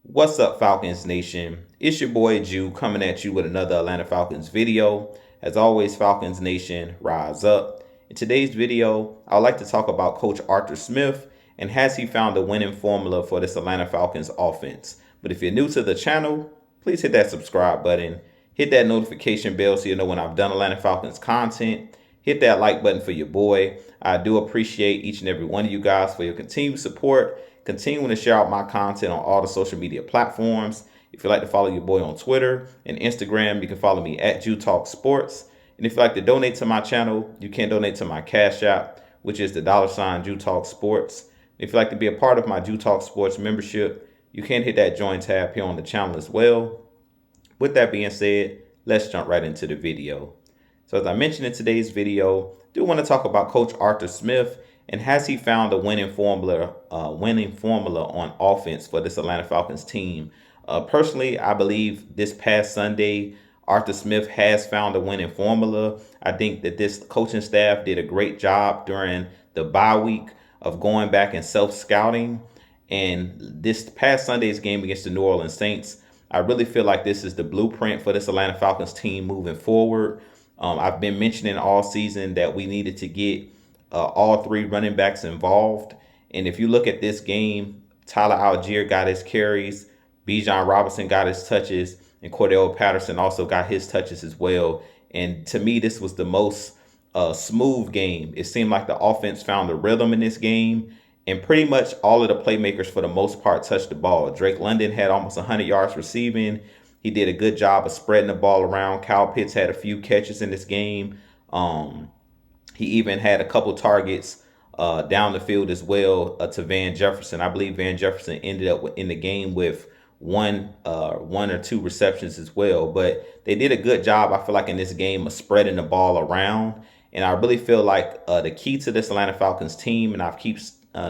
What's up, Falcons Nation? It's your boy Jew coming at you with another Atlanta Falcons video. As always, Falcons Nation, rise up. In today's video, I'd like to talk about Coach Arthur Smith and has he found a winning formula for this Atlanta Falcons offense. But if you're new to the channel, please hit that subscribe button, hit that notification bell so you know when I've done Atlanta Falcons content. Hit that like button for your boy. I do appreciate each and every one of you guys for your continued support, continuing to share out my content on all the social media platforms. If you'd like to follow your boy on Twitter and Instagram, you can follow me at Jew Talk Sports. And if you'd like to donate to my channel, you can donate to my Cash App, which is the $ Jew Talk Sports. If you'd like to be a part of my Jew Talk Sports membership, you can hit that join tab here on the channel as well. With that being said, let's jump right into the video. So as I mentioned in today's video, I do want to talk about Coach Arthur Smith and has he found a winning formula on offense for this Atlanta Falcons team. Personally, I believe this past Sunday, Arthur Smith has found a winning formula. I think that this coaching staff did a great job during the bye week of going back and self-scouting. And this past Sunday's game against the New Orleans Saints, I really feel like this is the blueprint for this Atlanta Falcons team moving forward. I've been mentioning all season that we needed to get all three running backs involved. And if you look at this game, Tyler Algier got his carries, Bijan Robinson got his touches, and Cordell Patterson also got his touches as well. And to me, this was the most smooth game. It seemed like the offense found a rhythm in this game, and pretty much all of the playmakers for the most part touched the ball. Drake London had almost 100 yards receiving. He did a good job of spreading the ball around. Kyle Pitts had a few catches in this game. He even had a couple targets down the field as well to Van Jefferson. I believe Van Jefferson ended up in the game with one or two receptions as well. But they did a good job, I feel like, in this game of spreading the ball around. And I really feel like the key to this Atlanta Falcons team, and I keep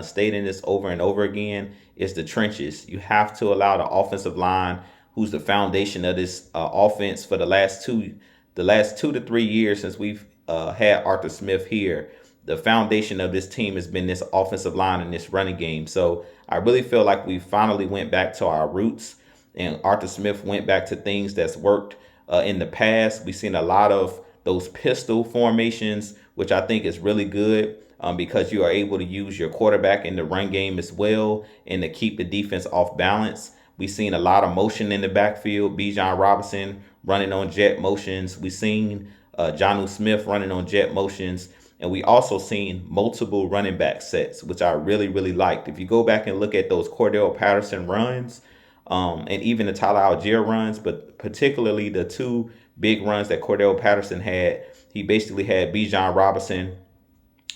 stating this over and over again, is the trenches. You have to allow the offensive line, who's the foundation of this offense for the last 2 to 3 years since we've had Arthur Smith here. The foundation of this team has been this offensive line and this running game. So I really feel like we finally went back to our roots, and Arthur Smith went back to things that's worked in the past. We've seen a lot of those pistol formations, which I think is really good because you are able to use your quarterback in the run game as well and to keep the defense off balance. We've seen a lot of motion in the backfield. Bijan Robinson running on jet motions. We've seen Jonnu Smith running on jet motions. And we also seen multiple running back sets, which I really, really liked. If you go back and look at those Cordell Patterson runs and even the Tyler Algier runs, but particularly the two big runs that Cordell Patterson had, he basically had Bijan Robinson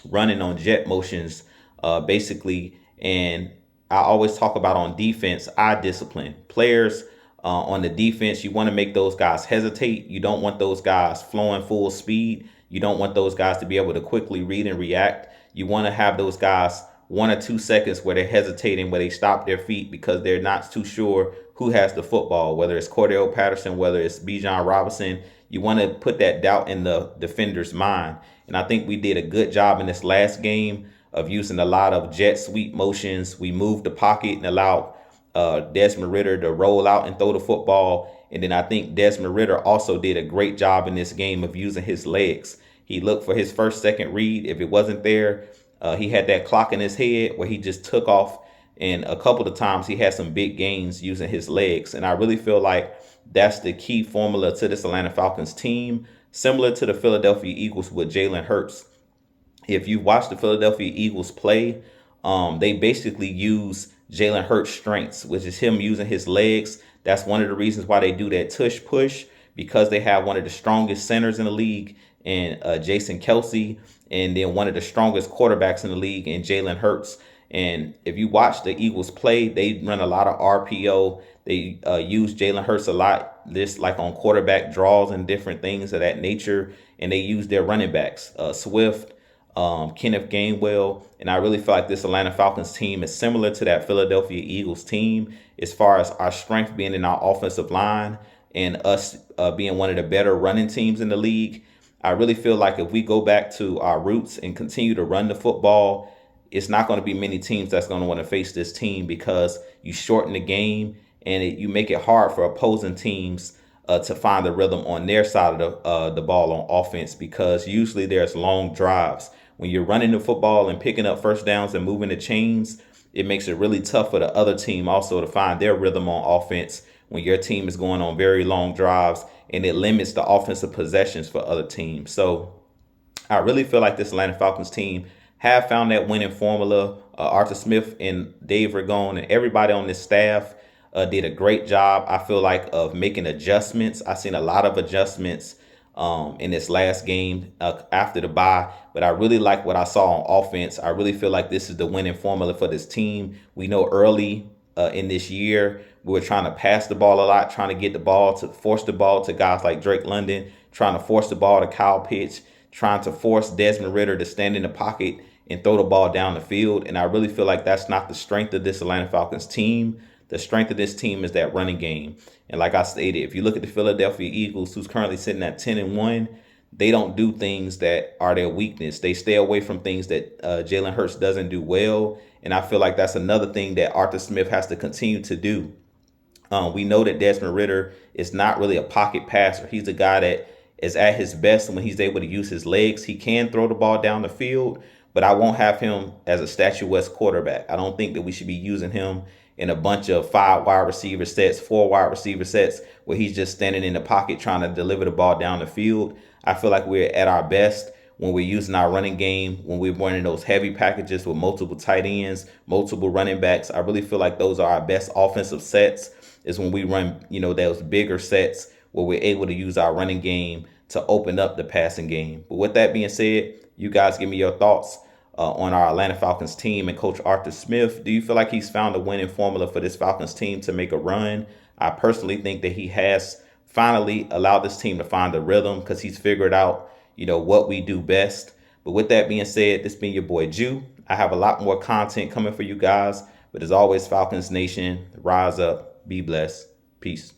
running on jet motions, basically. And I always talk about on defense, eye discipline. Players on the defense, you want to make those guys hesitate. You don't want those guys flowing full speed. You don't want those guys to be able to quickly read and react. You want to have those guys 1 or 2 seconds where they're hesitating, where they stop their feet because they're not too sure who has the football, whether it's Cordell Patterson, whether it's Bijan Robinson. You want to put that doubt in the defender's mind. And I think we did a good job in this last game of using a lot of jet sweep motions. We moved the pocket and allowed Desmond Ridder to roll out and throw the football. And then I think Desmond Ridder also did a great job in this game of using his legs. He looked for his first, second read. If it wasn't there, he had that clock in his head where he just took off. And a couple of times he had some big gains using his legs. And I really feel like that's the key formula to this Atlanta Falcons team, similar to the Philadelphia Eagles with Jalen Hurts. If you watch the Philadelphia Eagles play, they basically use Jalen Hurts' strengths, which is him using his legs. That's one of the reasons why they do that tush push, because they have one of the strongest centers in the league in Jason Kelsey, and then one of the strongest quarterbacks in the league in Jalen Hurts. And if you watch the Eagles play, they run a lot of RPO. They use Jalen Hurts a lot, this like on quarterback draws and different things of that nature. And they use their running backs, Swift, Kenneth Gainwell. And I really feel like this Atlanta Falcons team is similar to that Philadelphia Eagles team as far as our strength being in our offensive line and us being one of the better running teams in the league. I really feel like if we go back to our roots and continue to run the football, it's not going to be many teams that's going to want to face this team because you shorten the game and you make it hard for opposing teams to find the rhythm on their side of the ball on offense, because usually there's long drives. When you're running the football and picking up first downs and moving the chains, it makes it really tough for the other team also to find their rhythm on offense when your team is going on very long drives, and it limits the offensive possessions for other teams. So I really feel like this Atlanta Falcons team have found that winning formula. Arthur Smith and Dave Ragone and everybody on this staff did a great job, I feel like, of making adjustments. I've seen a lot of adjustments in this last game after the bye, but I really like what I saw on offense. I really feel like this is the winning formula for this team. We know early in this year we were trying to pass the ball a lot, trying to get the ball to force the ball to guys like Drake London, trying to force the ball to Kyle Pitts, trying to force Desmond Ridder to stand in the pocket and throw the ball down the field. And I really feel like that's not the strength of this Atlanta Falcons team. The strength of this team is that running game. And like I stated, if you look at the Philadelphia Eagles, who's currently sitting at 10-1, they don't do things that are their weakness. They stay away from things that Jalen Hurts doesn't do well. And I feel like that's another thing that Arthur Smith has to continue to do. We know that Desmond Ridder is not really a pocket passer. He's a guy that is at his best when he's able to use his legs. He can throw the ball down the field, but I won't have him as a statuesque quarterback. I don't think that we should be using him in a bunch of 5 wide receiver sets, 4 wide receiver sets, where he's just standing in the pocket trying to deliver the ball down the field. I feel like we're at our best when we're using our running game, when we're running those heavy packages with multiple tight ends, multiple running backs. I really feel like those are our best offensive sets, is when we run, those bigger sets where we're able to use our running game to open up the passing game. But with that being said, you guys give me your thoughts on our Atlanta Falcons team and Coach Arthur Smith. Do you feel like he's found a winning formula for this Falcons team to make a run? I personally think that he has finally allowed this team to find the rhythm, because he's figured out, what we do best. But with that being said, this been your boy Jew. I have a lot more content coming for you guys. But as always, Falcons Nation, rise up, be blessed. Peace.